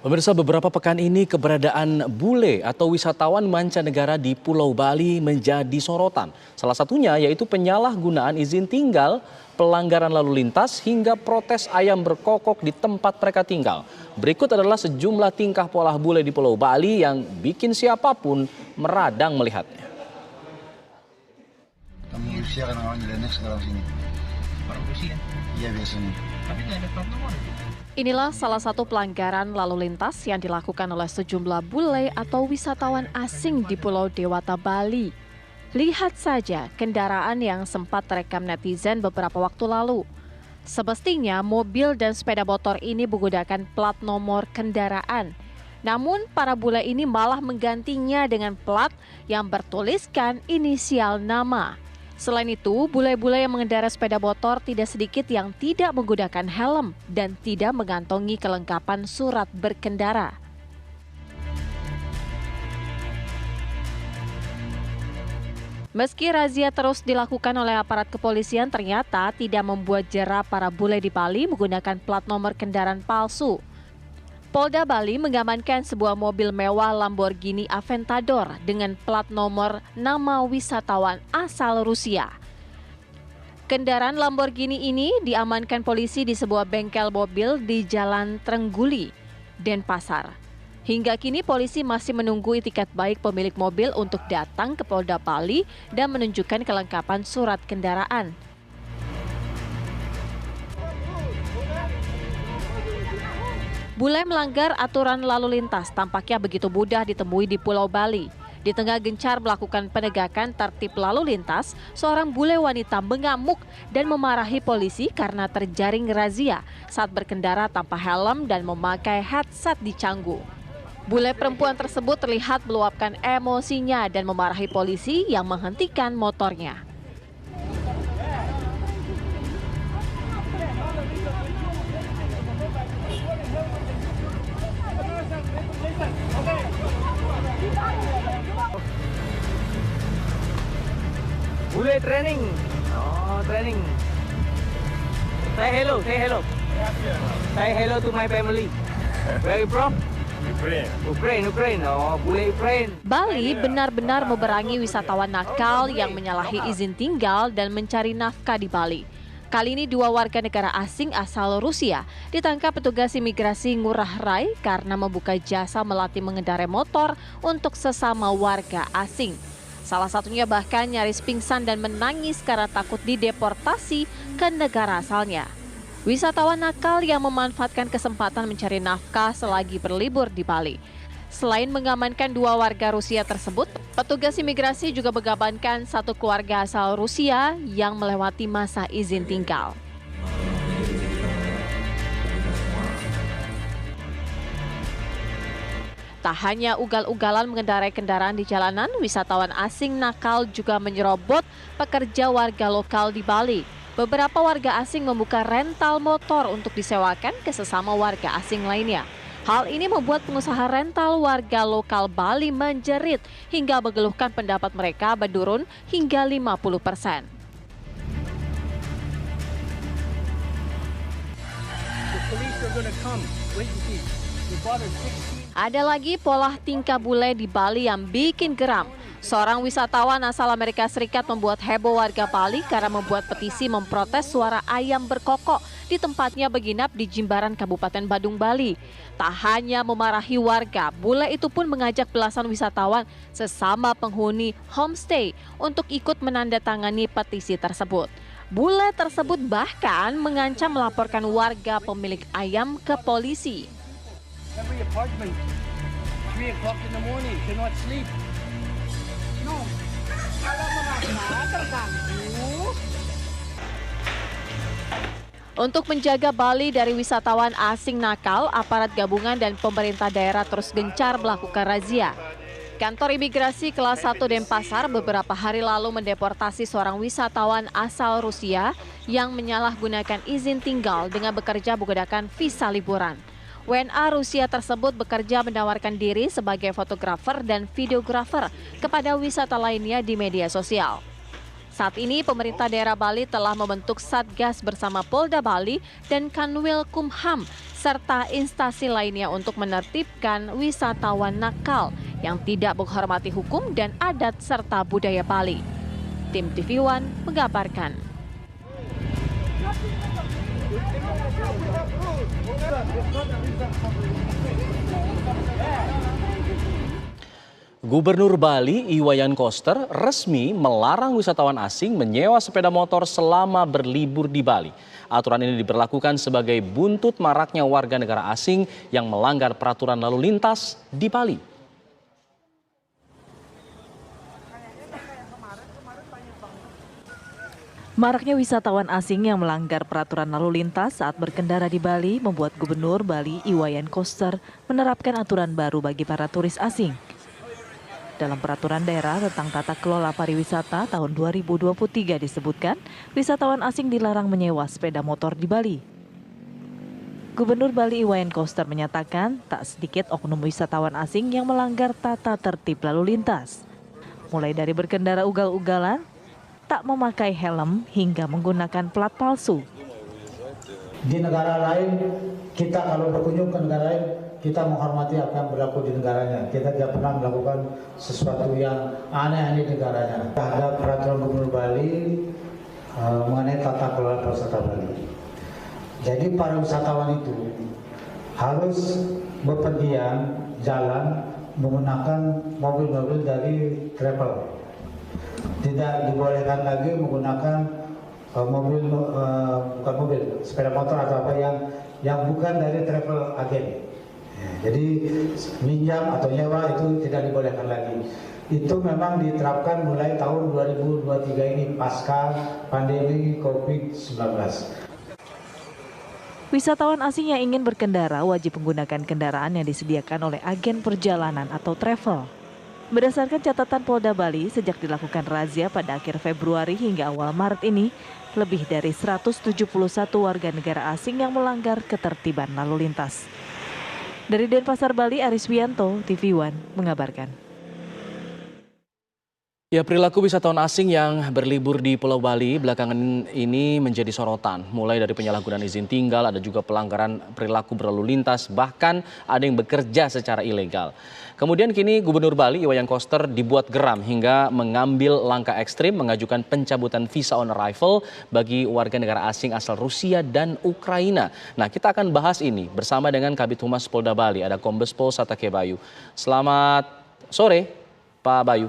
Pemirsa, beberapa pekan ini keberadaan bule atau wisatawan mancanegara di Pulau Bali menjadi sorotan. Salah satunya yaitu penyalahgunaan izin tinggal, pelanggaran lalu lintas, hingga protes ayam berkokok di tempat mereka tinggal. Berikut adalah sejumlah tingkah pola bule di Pulau Bali yang bikin siapapun meradang melihatnya. Kamu usia kan awalnya Lenex sekarang sini. Orang Rusia. Iya biasanya. Tapi nggak ada plat nomor. Inilah salah satu pelanggaran lalu lintas yang dilakukan oleh sejumlah bule atau wisatawan asing di Pulau Dewata, Bali. Lihat saja kendaraan yang sempat terekam netizen beberapa waktu lalu. Semestinya mobil dan sepeda motor ini menggunakan plat nomor kendaraan. Namun para bule ini malah menggantinya dengan plat yang bertuliskan inisial nama. Selain itu, bule-bule yang mengendarai sepeda motor tidak sedikit yang tidak menggunakan helm dan tidak mengantongi kelengkapan surat berkendara. Meski razia terus dilakukan oleh aparat kepolisian, ternyata tidak membuat jera para bule di Bali menggunakan plat nomor kendaraan palsu. Polda Bali mengamankan sebuah mobil mewah Lamborghini Aventador dengan plat nomor nama wisatawan asal Rusia. Kendaraan Lamborghini ini diamankan polisi di sebuah bengkel mobil di Jalan Trengguli, Denpasar. Hingga kini polisi masih menunggu itikat baik pemilik mobil untuk datang ke Polda Bali dan menunjukkan kelengkapan surat kendaraan. Bule melanggar aturan lalu lintas tampaknya begitu mudah ditemui di Pulau Bali. Di tengah gencar melakukan penegakan tertib lalu lintas, seorang bule wanita mengamuk dan memarahi polisi karena terjaring razia saat berkendara tanpa helm dan memakai headset di canggu. Bule perempuan tersebut terlihat meluapkan emosinya dan memarahi polisi yang menghentikan motornya. Bule training. Oh, training. Say hello, say hello. Say hello to my family. Where you from? Ukraine. Ukraine. Oh, bule Ukraine. Bali benar-benar meberangi wisatawan nakal yang menyalahi izin tinggal dan mencari nafkah di Bali. Kali ini dua warga negara asing asal Rusia ditangkap petugas imigrasi Ngurah Rai karena membuka jasa melatih mengendarai motor untuk sesama warga asing. Salah satunya bahkan nyaris pingsan dan menangis karena takut dideportasi ke negara asalnya. Wisatawan nakal yang memanfaatkan kesempatan mencari nafkah selagi berlibur di Bali. Selain mengamankan dua warga Rusia tersebut, petugas imigrasi juga mengamankan satu keluarga asal Rusia yang melewati masa izin tinggal. Tak hanya ugal-ugalan mengendarai kendaraan di jalanan, wisatawan asing nakal juga menyerobot pekerja warga lokal di Bali. Beberapa warga asing membuka rental motor untuk disewakan ke sesama warga asing lainnya. Hal ini membuat pengusaha rental warga lokal Bali menjerit hingga mengeluhkan pendapat mereka menurun hingga 50%. Ada lagi pola tingkah bule di Bali yang bikin geram. Seorang wisatawan asal Amerika Serikat membuat heboh warga Bali karena membuat petisi memprotes suara ayam berkokok di tempatnya menginap di Jimbaran, Kabupaten Badung, Bali. Tak hanya memarahi warga, bule itu pun mengajak belasan wisatawan sesama penghuni homestay untuk ikut menandatangani petisi tersebut. Bule tersebut bahkan mengancam melaporkan warga pemilik ayam ke polisi. Every apartment, 3 o'clock in the morning, cannot sleep. No, kalau merasa terganggu. Untuk menjaga Bali dari wisatawan asing nakal, aparat gabungan dan pemerintah daerah terus gencar melakukan razia. Kantor imigrasi kelas 1 Denpasar beberapa hari lalu mendeportasi seorang wisatawan asal Rusia yang menyalahgunakan izin tinggal dengan bekerja menggunakan visa liburan. WNA Rusia tersebut bekerja menawarkan diri sebagai fotografer dan videografer kepada wisata lainnya di media sosial. Saat ini pemerintah daerah Bali telah membentuk Satgas bersama Polda Bali dan Kanwil Kumham serta instansi lainnya untuk menertibkan wisatawan nakal yang tidak menghormati hukum dan adat serta budaya Bali. Tim TV One mengabarkan. Gubernur Bali Iwayan Koster resmi melarang wisatawan asing menyewa sepeda motor selama berlibur di Bali. Aturan ini diberlakukan sebagai buntut maraknya warga negara asing yang melanggar peraturan lalu lintas di Bali. Maraknya wisatawan asing yang melanggar peraturan lalu lintas saat berkendara di Bali membuat Gubernur Bali Iwayan Koster menerapkan aturan baru bagi para turis asing. Dalam peraturan daerah tentang tata kelola pariwisata tahun 2023 disebutkan, wisatawan asing dilarang menyewa sepeda motor di Bali. Gubernur Bali Iwayan Koster menyatakan tak sedikit oknum wisatawan asing yang melanggar tata tertib lalu lintas. Mulai dari berkendara ugal-ugalan, tak memakai helm hingga menggunakan plat palsu. Di negara lain, kita kalau berkunjung ke negara lain, kita menghormati apa yang berlaku di negaranya. Kita tidak pernah melakukan sesuatu yang aneh di negaranya. Ada peraturan Gubernur Bali mengenai tata kelola pariwisata Bali. Jadi para wisatawan itu harus bepergian jalan menggunakan mobil-mobil dari travel. Tidak dibolehkan lagi menggunakan sepeda motor atau apa yang bukan dari travel agen. Jadi minjam atau nyewa itu tidak dibolehkan lagi. Itu memang diterapkan mulai tahun 2023 ini pasca pandemi COVID-19. Wisatawan asing yang ingin berkendara wajib menggunakan kendaraan yang disediakan oleh agen perjalanan atau travel. Berdasarkan catatan Polda Bali, sejak dilakukan razia pada akhir Februari hingga awal Maret ini, lebih dari 171 warga negara asing yang melanggar ketertiban lalu lintas. Dari Denpasar, Bali, Aris Wianto, TV One mengabarkan. Ya, perilaku wisatawan asing yang berlibur di Pulau Bali belakangan ini menjadi sorotan. Mulai dari penyalahgunaan izin tinggal, ada juga pelanggaran perilaku berlalu lintas, bahkan ada yang bekerja secara ilegal. Kemudian kini Gubernur Bali Iwayan Koster dibuat geram hingga mengambil langkah ekstrim mengajukan pencabutan visa on arrival bagi warga negara asing asal Rusia dan Ukraina. Nah, kita akan bahas ini bersama dengan Kabid Humas Polda Bali, ada Kombes Pol Satake Bayu. Selamat sore, Pak Bayu.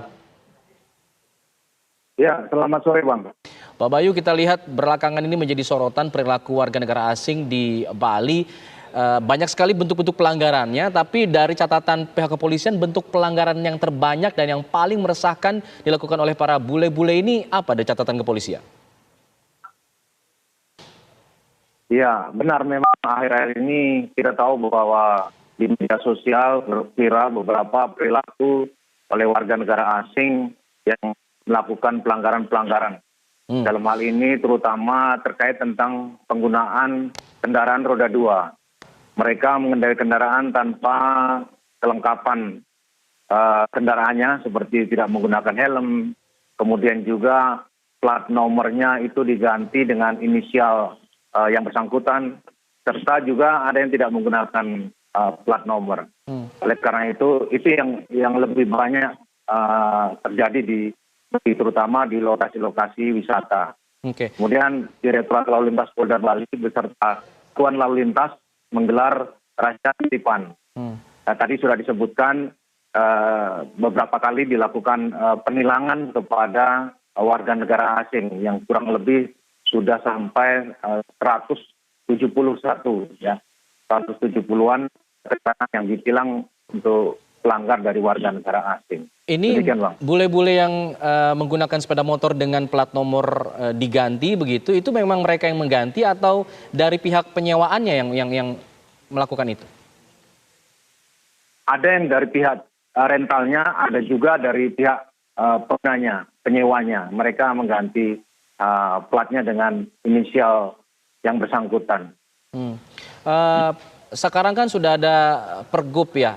Ya, selamat sore Bang. Pak Bayu, kita lihat belakangan ini menjadi sorotan perilaku warga negara asing di Bali. Banyak sekali bentuk-bentuk pelanggarannya, tapi dari catatan pihak kepolisian bentuk pelanggaran yang terbanyak dan yang paling meresahkan dilakukan oleh para bule-bule ini apa dari catatan kepolisian? Ya, benar memang akhir-akhir ini kita tahu bahwa di media sosial viral beberapa perilaku oleh warga negara asing yang melakukan pelanggaran-pelanggaran. Dalam hal ini terutama terkait tentang penggunaan kendaraan roda 2. Mereka mengendarai kendaraan tanpa kelengkapan kendaraannya seperti tidak menggunakan helm, kemudian juga plat nomornya itu diganti dengan inisial yang bersangkutan, serta juga ada yang tidak menggunakan plat nomor. Oleh karena itu yang lebih banyak terjadi terutama di lokasi-lokasi wisata. Kemudian Direktorat Lalu Lintas Polda Bali beserta Satuan Lalu Lintas menggelar razia titipan. Tadi sudah disebutkan beberapa kali dilakukan penilangan kepada warga negara asing yang kurang lebih sudah sampai 171 ya. 170-an yang ditilang untuk pelanggar dari warga negara asing. Ini bule-bule yang menggunakan sepeda motor dengan plat nomor diganti begitu, itu memang mereka yang mengganti atau dari pihak penyewaannya yang melakukan itu? Ada yang dari pihak rentalnya, ada juga dari pihak penyewanya. Mereka mengganti platnya dengan inisial yang bersangkutan. Sekarang kan sudah ada pergub ya,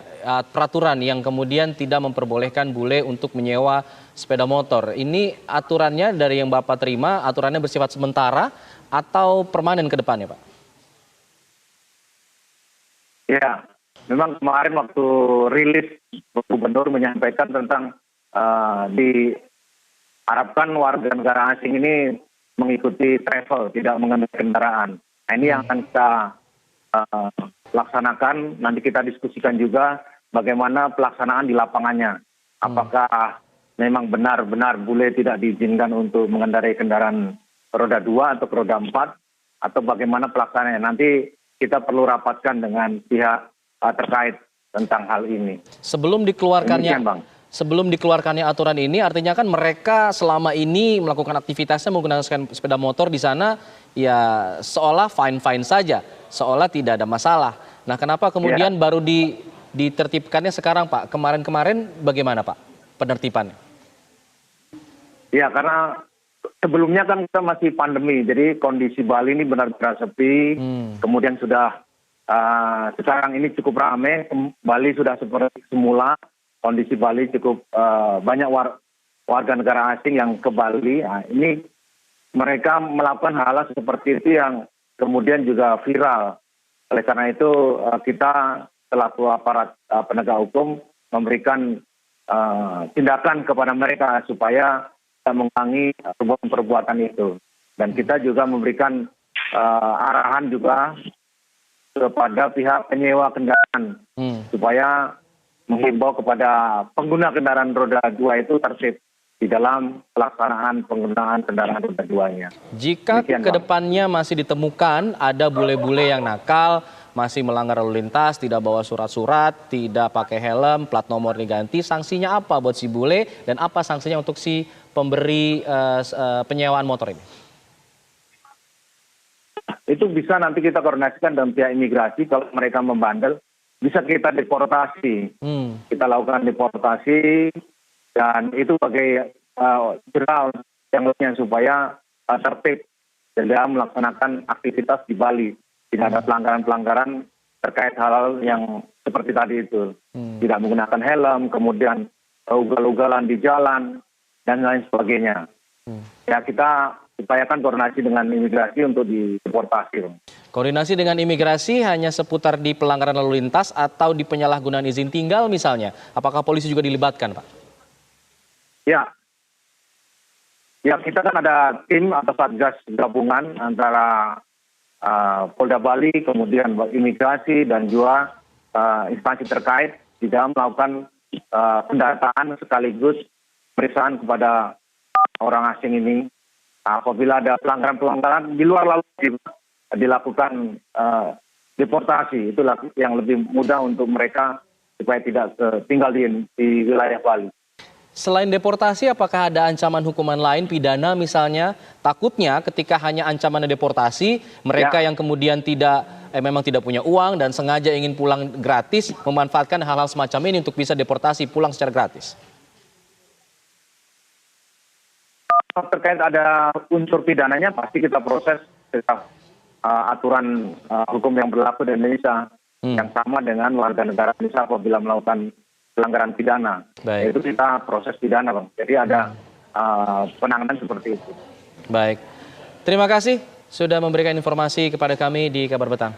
peraturan yang kemudian tidak memperbolehkan bule untuk menyewa sepeda motor. Ini aturannya dari yang Bapak terima, aturannya bersifat sementara atau permanen ke depannya, Pak? Ya, memang kemarin waktu rilis gubernur menyampaikan tentang diharapkan warga negara asing ini mengikuti travel, tidak mengendarai kendaraan. Nah, ini yang akan kita laksanakan. Nanti kita diskusikan juga bagaimana pelaksanaan di lapangannya. Apakah memang benar-benar bule tidak diizinkan untuk mengendarai kendaraan roda 2 atau roda 4, atau bagaimana pelaksanaannya. Nanti kita perlu rapatkan dengan pihak terkait tentang hal ini. Sebelum dikeluarkannya aturan ini, artinya kan mereka selama ini melakukan aktivitasnya menggunakan sepeda motor di sana, ya seolah fine-fine saja, seolah tidak ada masalah. Nah, kenapa kemudian baru ditertibkannya sekarang, Pak? Kemarin-kemarin bagaimana, Pak, penertibannya? Ya, karena sebelumnya kan kita masih pandemi, jadi kondisi Bali ini benar-benar sepi. Kemudian sudah sekarang ini cukup ramai, Bali sudah seperti semula. Kondisi Bali cukup banyak warga negara asing yang ke Bali. Nah, ini mereka melakukan hal seperti itu yang kemudian juga viral. Oleh karena itu kita selaku aparat penegak hukum memberikan tindakan kepada mereka supaya mengurangi perbuatan itu. Dan kita juga memberikan arahan juga kepada pihak penyewa kendaraan supaya menghimbau kepada pengguna kendaraan roda 2 itu tertib di dalam pelaksanaan penggunaan kendaraan roda 2-nya. Jika kedepannya masih ditemukan ada bule-bule yang nakal, masih melanggar lalu lintas, tidak bawa surat-surat, tidak pakai helm, plat nomor diganti, sanksinya apa buat si bule dan apa sanksinya untuk si pemberi penyewaan motor ini? Itu bisa nanti kita koordinasikan dengan pihak imigrasi. Kalau mereka membandel, bisa kita deportasi. Kita lakukan deportasi dan itu sebagai jeral yang lainnya supaya tertib dalam melaksanakan aktivitas di Bali. Tidak ada pelanggaran-pelanggaran terkait hal-hal yang seperti tadi itu. Tidak menggunakan helm, kemudian ugal-ugalan di jalan, dan lain sebagainya. Ya, kita upayakan koordinasi dengan imigrasi untuk dideportasi. Koordinasi dengan imigrasi hanya seputar di pelanggaran lalu lintas atau di penyalahgunaan izin tinggal misalnya? Apakah polisi juga dilibatkan, Pak? Ya, kita kan ada tim atau satgas gabungan antara Polda Bali, kemudian imigrasi dan juga instansi terkait di dalam melakukan pendataan sekaligus pemeriksaan kepada orang asing ini. Apabila ada pelanggaran-pelanggaran di luar lalu dilakukan deportasi, itulah yang lebih mudah untuk mereka supaya tidak tinggal di wilayah Bali. Selain deportasi, apakah ada ancaman hukuman lain, pidana misalnya? Takutnya ketika hanya ancaman deportasi, mereka yang kemudian memang tidak punya uang dan sengaja ingin pulang gratis, memanfaatkan hal-hal semacam ini untuk bisa deportasi pulang secara gratis. Terkait ada unsur pidananya, pasti kita proses aturan hukum yang berlaku di Indonesia yang sama dengan warga negara Indonesia apabila melakukan pelanggaran pidana. Itu kita proses pidana, Bang. Jadi ada penanganan seperti itu. Baik. Terima kasih sudah memberikan informasi kepada kami di Kabar Petang.